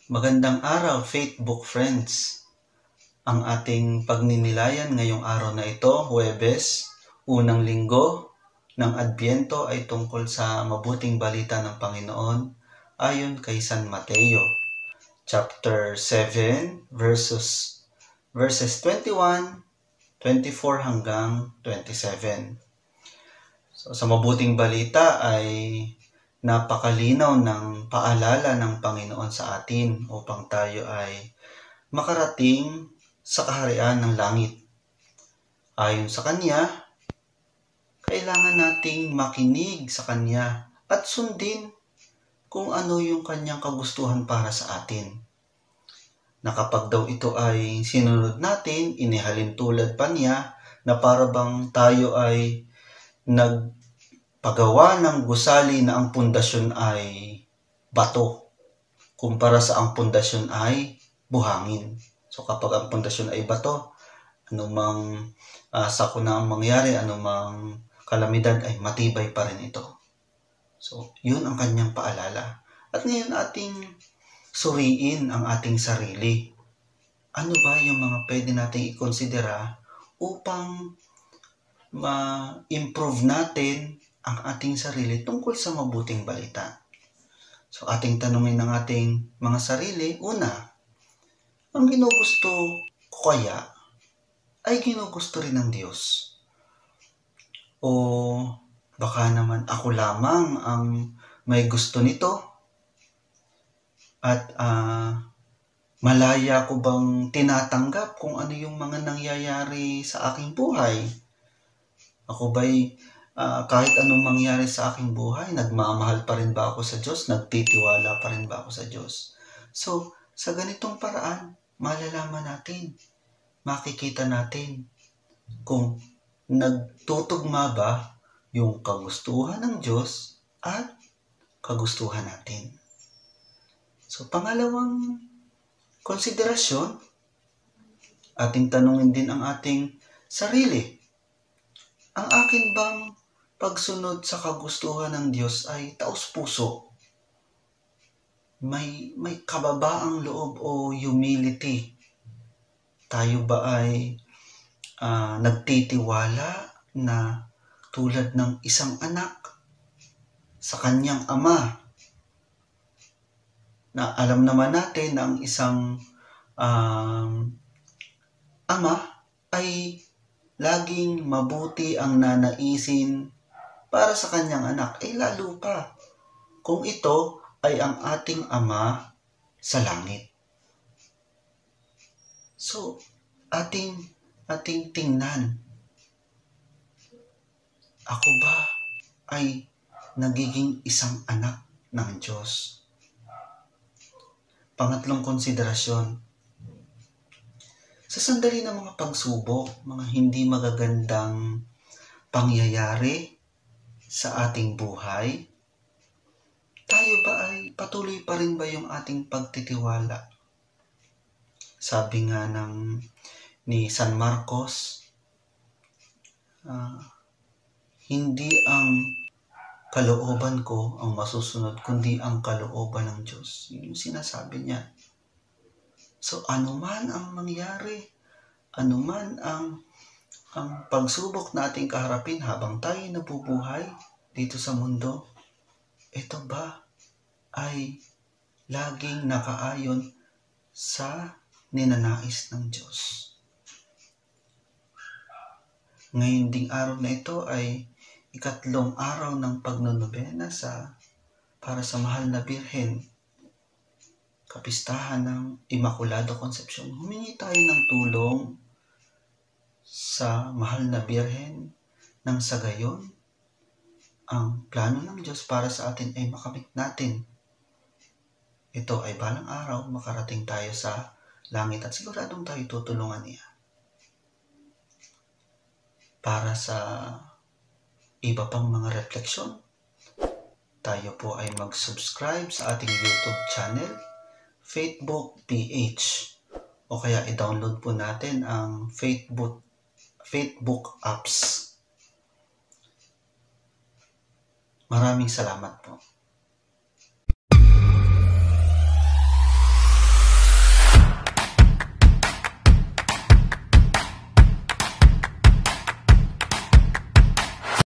Magandang araw, Faithbook friends. Ang ating pagninilayan ngayong araw na ito, Huwebes, unang linggo ng Adbyento ay tungkol sa mabuting balita ng Panginoon ayon kay San Mateo, chapter 7, verses 21, 24 hanggang 27. So, sa mabuting balita ay napakalinaw ng paalala ng Panginoon sa atin upang tayo ay makarating sa kaharian ng langit. Ayon sa Kanya, kailangan nating makinig sa Kanya at sundin kung ano yung Kanyang kagustuhan para sa atin. Na kapag daw ito ay sinunod natin, inihalin tulad pa niya na para bang tayo ay nagpagawa ng gusali na ang pundasyon ay bato, kumpara sa ang pundasyon ay buhangin. So kapag ang pundasyon ay bato, anumang sakuna ang mangyari, anumang kalamidad ay matibay pa rin ito. So yun ang kanyang paalala. At ngayon ating suriin ang ating sarili. Ano ba yung mga pwede nating ikonsidera upang ma-improve natin ang ating sarili tungkol sa mabuting balita? So ating tanungin ng ating mga sarili, una, ang ginugusto ko kaya ay ginugusto rin ng Diyos? O baka naman ako lamang ang may gusto nito? At malaya ko bang tinatanggap kung ano yung mga nangyayari sa aking buhay? Ako ba'y kahit anong mangyari sa aking buhay, nagmamahal pa rin ba ako sa Diyos? Nagtitiwala pa rin ba ako sa Diyos? So, sa ganitong paraan, malalaman natin, makikita natin kung nagtutugma ba yung kagustuhan ng Diyos at kagustuhan natin. So, pangalawang konsiderasyon, ating tanungin din ang ating sarili. Ang akin bang pagsunod sa kagustuhan ng Diyos ay taos-puso? May kababaang loob o humility? Tayo ba ay nagtitiwala na tulad ng isang anak sa kanyang ama? Na alam naman natin na ang isang ama ay laging mabuti ang nanaisin para sa kanyang anak, ay lalo pa kung ito ay ang ating Ama sa langit. So, ating tingnan, ako ba ay nagiging isang anak ng Diyos? Pangatlong konsiderasyon, sa sandali ng mga pagsubok, mga hindi magagandang pangyayari sa ating buhay, tayo ba ay patuloy pa rin ba yung ating pagtitiwala? Sabi nga ni San Marcos, hindi ang kalooban ko ang masusunod, kundi ang kalooban ng Diyos. Yun yung sinasabi niya. So, anuman ang mangyari, anuman ang pagsubok na ating kaharapin habang tayo nabubuhay dito sa mundo, ito ba ay laging nakaayon sa ninanais ng Diyos? Ngayon ding araw na ito ay ikatlong araw ng pagnonobena para sa Mahal na Birhen, kapistahan ng Immaculada Concepcion. Humingi tayo ng tulong sa Mahal na Birhen nang sa gayon ang plano ng Diyos para sa atin ay makamit natin. Ito ay balang araw makarating tayo sa langit at siguradong tayo tutulungan niya. Para sa iba pang mga refleksyon, tayo po ay mag-subscribe sa ating YouTube channel, Faithbook PH, o kaya i-download po natin ang Faithbook apps. Maraming salamat po.